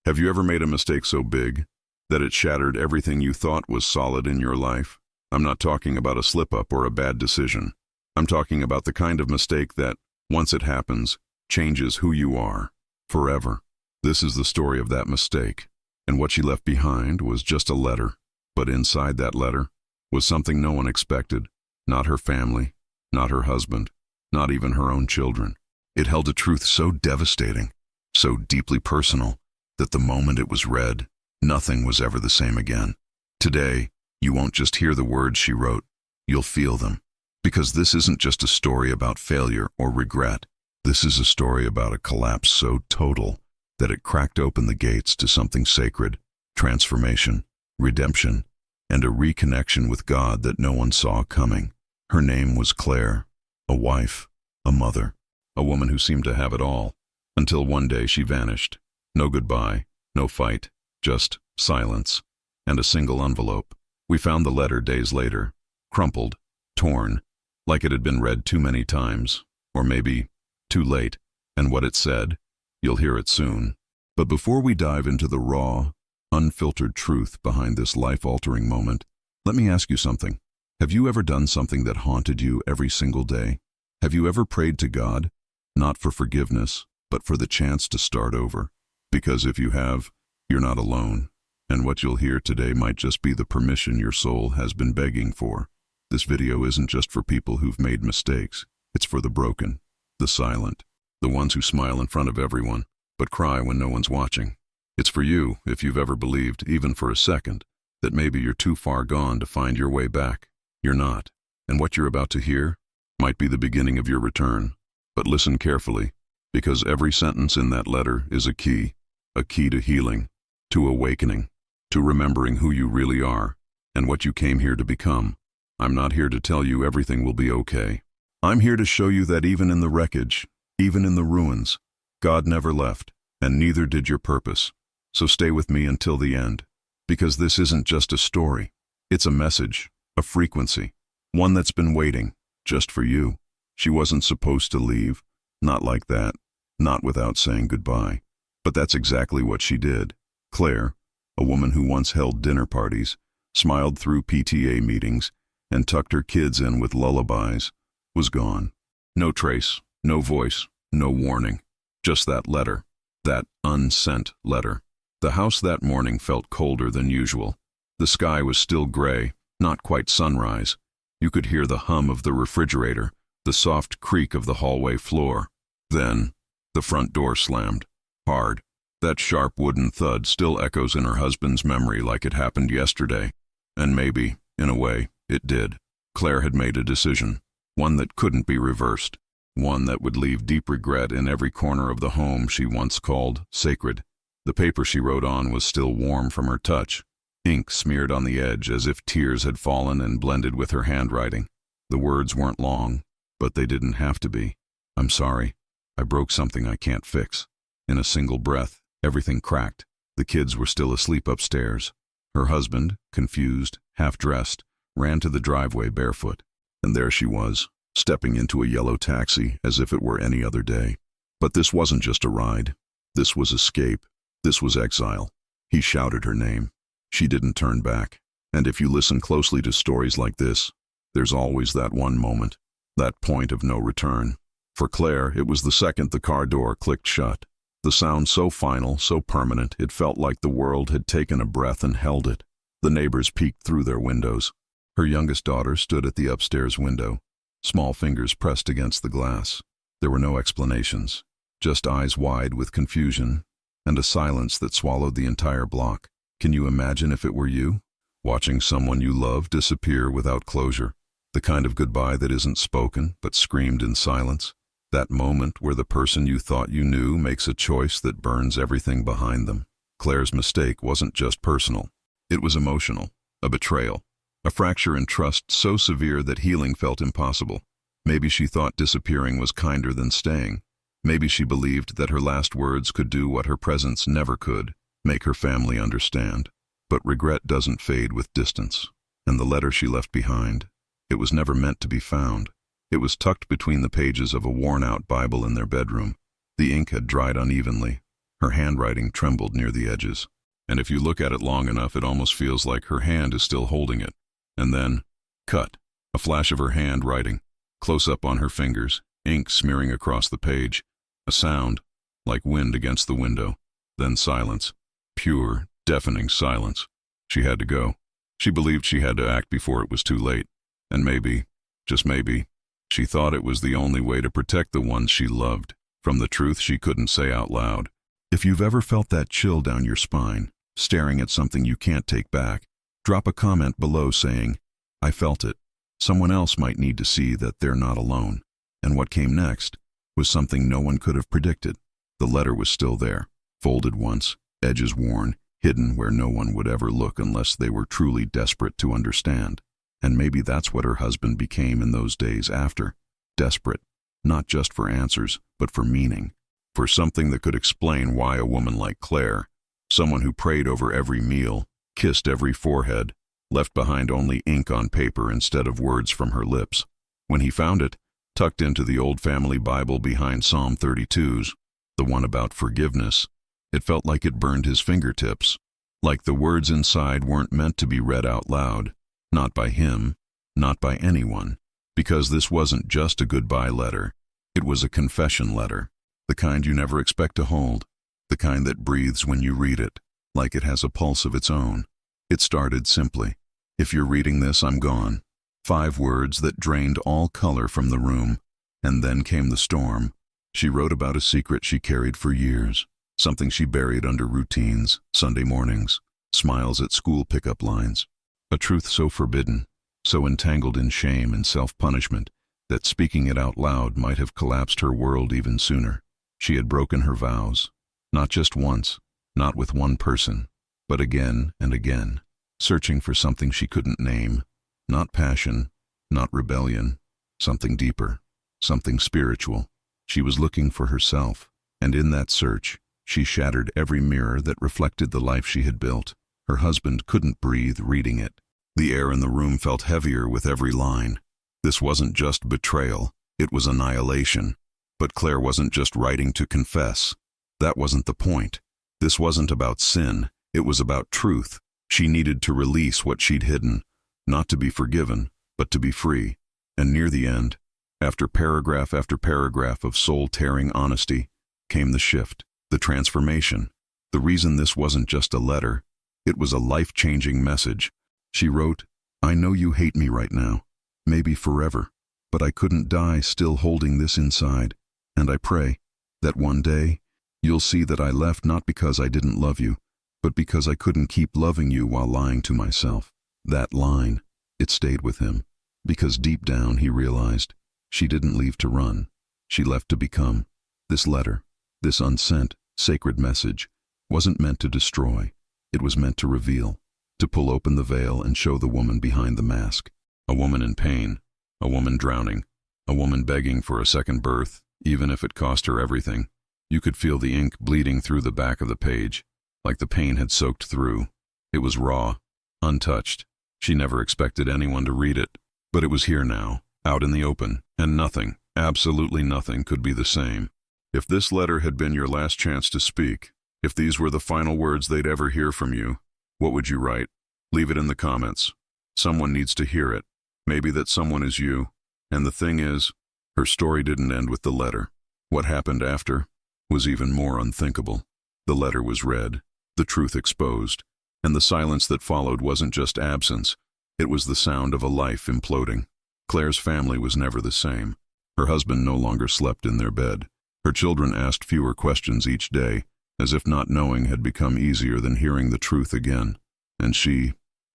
Have you ever made a mistake so big that it shattered everything you thought was solid in your life? I'm not talking about a slip-up or a bad decision. I'm talking about the kind of mistake that, once it happens, changes who you are, forever. This is the story of that mistake, and what she left behind was just a letter. But inside that letter was something no one expected, not her family, not her husband, not even her own children. It held a truth so devastating, so deeply personal, that the moment it was read, nothing was ever the same again. Today, you won't just hear the words she wrote, you'll feel them. Because this isn't just a story about failure or regret. This is a story about a collapse so total that it cracked open the gates to something sacred, transformation, redemption, and a reconnection with God that no one saw coming. Her name was Claire, a wife, a mother, a woman who seemed to have it all, until one day she vanished. No goodbye, no fight, just silence, and a single envelope. We found the letter days later, crumpled, torn, like it had been read too many times, or maybe too late, and what it said, you'll hear it soon. But before we dive into the raw, unfiltered truth behind this life-altering moment, let me ask you something. Have you ever done something that haunted you every single day? Have you ever prayed to God, not for forgiveness, but for the chance to start over? Because if you have, you're not alone, and what you'll hear today might just be the permission your soul has been begging for. This video isn't just for people who've made mistakes. It's for the broken, the silent, the ones who smile in front of everyone, but cry when no one's watching. It's for you, if you've ever believed, even for a second, that maybe you're too far gone to find your way back. You're not, and what you're about to hear might be the beginning of your return. But listen carefully, because every sentence in that letter is a key to healing, to awakening, to remembering who you really are, and what you came here to become. I'm not here to tell you everything will be okay. I'm here to show you that even in the wreckage, even in the ruins, God never left, and neither did your purpose. So stay with me until the end, because this isn't just a story. It's a message, a frequency, one that's been waiting, just for you. She wasn't supposed to leave, not like that, not without saying goodbye. But that's exactly what she did. Claire, a woman who once held dinner parties, smiled through PTA meetings, and tucked her kids in with lullabies, was gone. No trace, no voice, no warning. Just that letter, that unsent letter. The house that morning felt colder than usual. The sky was still gray, not quite sunrise. You could hear the hum of the refrigerator, the soft creak of the hallway floor. Then, the front door slammed. Hard. That sharp wooden thud still echoes in her husband's memory like it happened yesterday. And maybe, in a way, it did. Claire had made a decision, one that couldn't be reversed, one that would leave deep regret in every corner of the home she once called sacred. The paper she wrote on was still warm from her touch, ink smeared on the edge as if tears had fallen and blended with her handwriting. The words weren't long, but they didn't have to be. I'm sorry. I broke something I can't fix. In a single breath, everything cracked. The kids were still asleep upstairs. Her husband, confused, half-dressed, ran to the driveway barefoot. And there she was, stepping into a yellow taxi as if it were any other day. But this wasn't just a ride. This was escape. This was exile. He shouted her name. She didn't turn back. And if you listen closely to stories like this, there's always that one moment, that point of no return. For Claire, it was the second the car door clicked shut. The sound so final, so permanent, it felt like the world had taken a breath and held it. The neighbors peeked through their windows. Her youngest daughter stood at the upstairs window, small fingers pressed against the glass. There were no explanations, just eyes wide with confusion, and a silence that swallowed the entire block. Can you imagine if it were you, watching someone you love disappear without closure? The kind of goodbye that isn't spoken, but screamed in silence? That moment where the person you thought you knew makes a choice that burns everything behind them. Claire's mistake wasn't just personal. It was emotional, a betrayal, a fracture in trust so severe that healing felt impossible. Maybe she thought disappearing was kinder than staying. Maybe she believed that her last words could do what her presence never could, make her family understand. But regret doesn't fade with distance. And the letter she left behind, it was never meant to be found. It was tucked between the pages of a worn-out Bible in their bedroom. The ink had dried unevenly. Her handwriting trembled near the edges, and if you look at it long enough, it almost feels like her hand is still holding it. And then, cut, a flash of her hand writing, close up on her fingers, ink smearing across the page, a sound, like wind against the window, then silence, pure, deafening silence. She had to go. She believed she had to act before it was too late, and maybe, just maybe, she thought it was the only way to protect the ones she loved from the truth she couldn't say out loud. If you've ever felt that chill down your spine, staring at something you can't take back, drop a comment below saying, "I felt it." Someone else might need to see that they're not alone. And what came next was something no one could have predicted. The letter was still there, folded once, edges worn, hidden where no one would ever look unless they were truly desperate to understand. And maybe that's what her husband became in those days after. Desperate, not just for answers, but for meaning. For something that could explain why a woman like Claire, someone who prayed over every meal, kissed every forehead, left behind only ink on paper instead of words from her lips. When he found it, tucked into the old family Bible behind Psalm 32's, the one about forgiveness, it felt like it burned his fingertips, like the words inside weren't meant to be read out loud, not by him, not by anyone, because this wasn't just a goodbye letter, it was a confession letter, the kind you never expect to hold, the kind that breathes when you read it, like it has a pulse of its own. It started simply, "If you're reading this, I'm gone." 5 words that drained all color from the room, and then came the storm. She wrote about a secret she carried for years, something she buried under routines, Sunday mornings, smiles at school pickup lines, a truth so forbidden, so entangled in shame and self-punishment, that speaking it out loud might have collapsed her world even sooner. She had broken her vows, not just once, not with one person, but again and again, searching for something she couldn't name, not passion, not rebellion, something deeper, something spiritual. She was looking for herself, and in that search, she shattered every mirror that reflected the life she had built. Her husband couldn't breathe reading it. The air in the room felt heavier with every line. This wasn't just betrayal, it was annihilation. But Claire wasn't just writing to confess. That wasn't the point. This wasn't about sin, it was about truth. She needed to release what she'd hidden, not to be forgiven, but to be free. And near the end, after paragraph of soul-tearing honesty, came the shift, the transformation. The reason this wasn't just a letter, it was a life-changing message. She wrote, "I know you hate me right now, maybe forever, but I couldn't die still holding this inside. And I pray that one day you'll see that I left not because I didn't love you, but because I couldn't keep loving you while lying to myself." That line, it stayed with him, because deep down he realized she didn't leave to run. She left to become. This letter, this unsent, sacred message, wasn't meant to destroy. It was meant to reveal, to pull open the veil and show the woman behind the mask. A woman in pain, a woman drowning, a woman begging for a second birth, even if it cost her everything. You could feel the ink bleeding through the back of the page, like the pain had soaked through. It was raw, untouched. She never expected anyone to read it, but it was here now, out in the open, and nothing, absolutely nothing, could be the same. If this letter had been your last chance to speak, if these were the final words they'd ever hear from you, what would you write? Leave it in the comments. Someone needs to hear it. Maybe that someone is you. And the thing is, her story didn't end with the letter. What happened after was even more unthinkable. The letter was read, the truth exposed, and the silence that followed wasn't just absence, it was the sound of a life imploding. Claire's family was never the same. Her husband no longer slept in their bed. Her children asked fewer questions each day, as if not knowing had become easier than hearing the truth again. And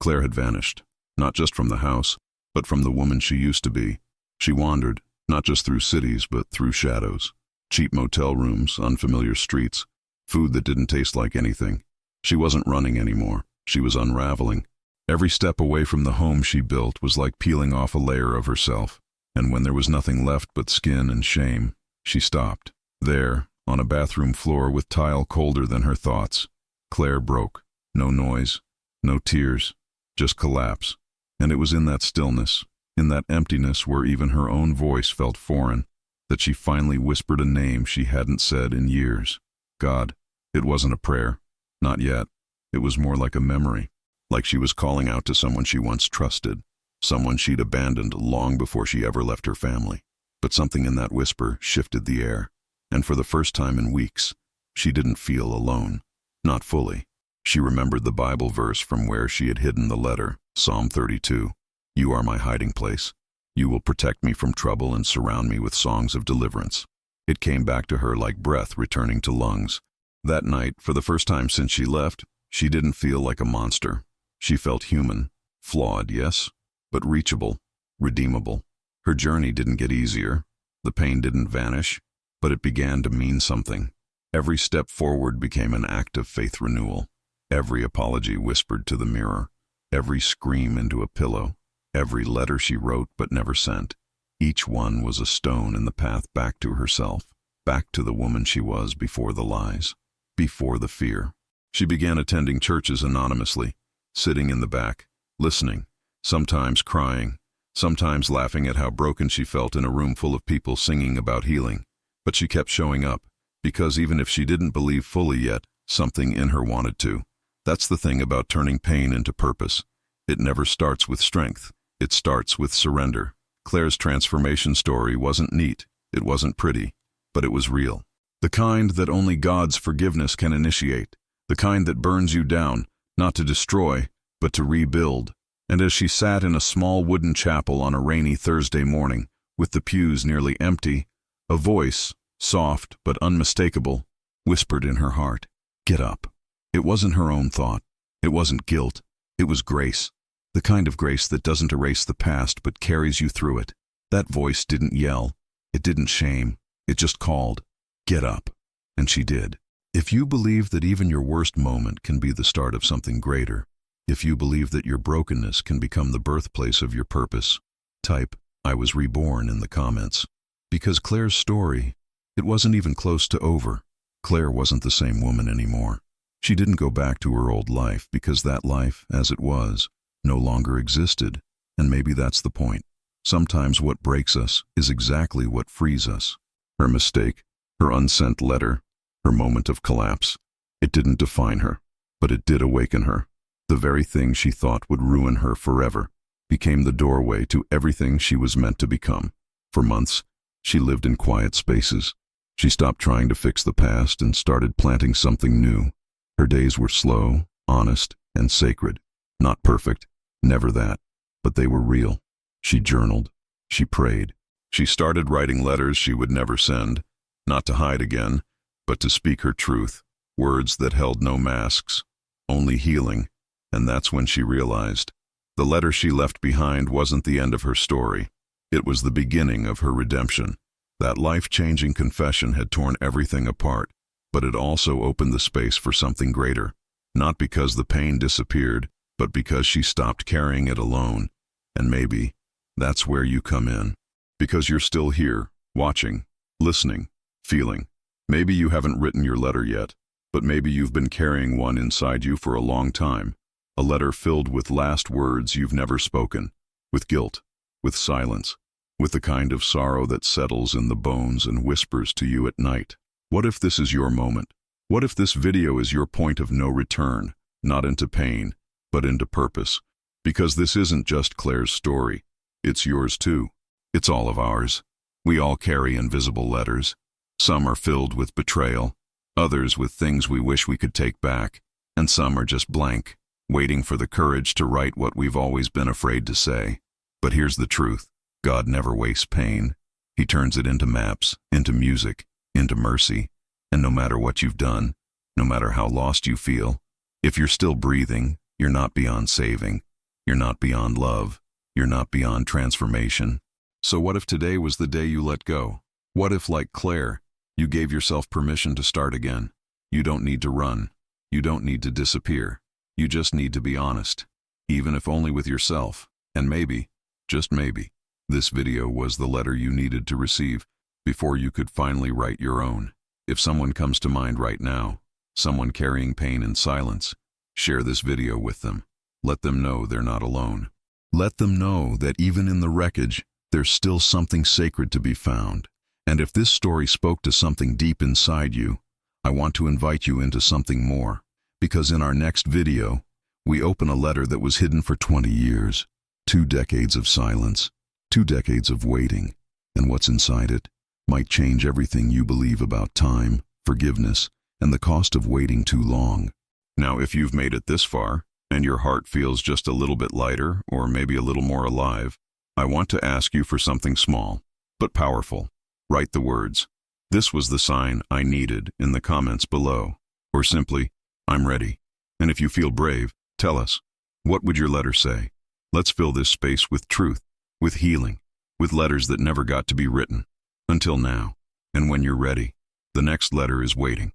Claire had vanished, not just from the house, but from the woman she used to be. She wandered, not just through cities, but through shadows. Cheap motel rooms, unfamiliar streets, food that didn't taste like anything. She wasn't running anymore. She was unraveling. Every step away from the home she built was like peeling off a layer of herself. And when there was nothing left but skin and shame, she stopped. There, on a bathroom floor with tile colder than her thoughts, Claire broke. No noise, no tears, just collapse. And it was in that stillness, in that emptiness where even her own voice felt foreign, that she finally whispered a name she hadn't said in years. God. It wasn't a prayer. Not yet. It was more like a memory. Like she was calling out to someone she once trusted. Someone she'd abandoned long before she ever left her family. But something in that whisper shifted the air. And for the first time in weeks, she didn't feel alone. Not fully. She remembered the Bible verse from where she had hidden the letter, Psalm 32. You are my hiding place. You will protect me from trouble and surround me with songs of deliverance. It came back to her like breath returning to lungs. That night, for the first time since she left, she didn't feel like a monster. She felt human. Flawed, yes, but reachable, redeemable. Her journey didn't get easier. The pain didn't vanish, but it began to mean something. Every step forward became an act of faith renewal. Every apology whispered to the mirror. Every scream into a pillow. Every letter she wrote but never sent. Each one was a stone in the path back to herself, back to the woman she was before the lies, before the fear. She began attending churches anonymously, sitting in the back, listening, sometimes crying, sometimes laughing at how broken she felt in a room full of people singing about healing. But she kept showing up, because even if she didn't believe fully yet, something in her wanted to. That's the thing about turning pain into purpose. It never starts with strength. It starts with surrender. Claire's transformation story wasn't neat, it wasn't pretty, but it was real. The kind that only God's forgiveness can initiate. The kind that burns you down, not to destroy, but to rebuild. And as she sat in a small wooden chapel on a rainy Thursday morning, with the pews nearly empty, a voice, soft but unmistakable, whispered in her heart, "Get up." It wasn't her own thought. It wasn't guilt. It was grace. The kind of grace that doesn't erase the past but carries you through it. That voice didn't yell. It didn't shame. It just called, "Get up." And she did. If you believe that even your worst moment can be the start of something greater, if you believe that your brokenness can become the birthplace of your purpose, type, "I was reborn" in the comments. Because Claire's story, it wasn't even close to over. Claire wasn't the same woman anymore. She didn't go back to her old life because that life, as it was, no longer existed, and maybe that's the point. Sometimes what breaks us is exactly what frees us. Her mistake, her unsent letter, her moment of collapse, it didn't define her, but it did awaken her. The very thing she thought would ruin her forever became the doorway to everything she was meant to become. For months, she lived in quiet spaces. She stopped trying to fix the past and started planting something new. Her days were slow, honest, and sacred. Not perfect, never that, but they were real. She journaled. She prayed. She started writing letters she would never send, not to hide again, but to speak her truth, words that held no masks, only healing. And that's when she realized the letter she left behind wasn't the end of her story. It was the beginning of her redemption. That life-changing confession had torn everything apart, but it also opened the space for something greater. Not because the pain disappeared, but because she stopped carrying it alone. And maybe that's where you come in. Because you're still here, watching, listening, feeling. Maybe you haven't written your letter yet, but maybe you've been carrying one inside you for a long time. A letter filled with last words you've never spoken, with guilt, with silence, with the kind of sorrow that settles in the bones and whispers to you at night. What if this is your moment? What if this video is your point of no return, not into pain, but into purpose? Because this isn't just Claire's story. It's yours too. It's all of ours. We all carry invisible letters. Some are filled with betrayal, others with things we wish we could take back, and some are just blank, waiting for the courage to write what we've always been afraid to say. But here's the truth. God never wastes pain. He turns it into maps, into music, into mercy. And no matter what you've done, no matter how lost you feel, if you're still breathing, you're not beyond saving. You're not beyond love. You're not beyond transformation. So what if today was the day you let go? What if, like Claire, you gave yourself permission to start again? You don't need to run. You don't need to disappear. You just need to be honest, even if only with yourself. And maybe, just maybe, this video was the letter you needed to receive before you could finally write your own. If someone comes to mind right now, someone carrying pain in silence, share this video with them. Let them know they're not alone. Let them know that even in the wreckage, there's still something sacred to be found. And if this story spoke to something deep inside you, I want to invite you into something more, because in our next video, we open a letter that was hidden for 20 years, 2 decades of silence, 2 decades of waiting, and what's inside it might change everything you believe about time, forgiveness, and the cost of waiting too long. Now, if you've made it this far, and your heart feels just a little bit lighter, or maybe a little more alive, I want to ask you for something small, but powerful. Write the words, "This was the sign I needed," in the comments below, or simply, "I'm ready." And if you feel brave, tell us, what would your letter say? Let's fill this space with truth, with healing, with letters that never got to be written. Until now, and when you're ready, the next letter is waiting.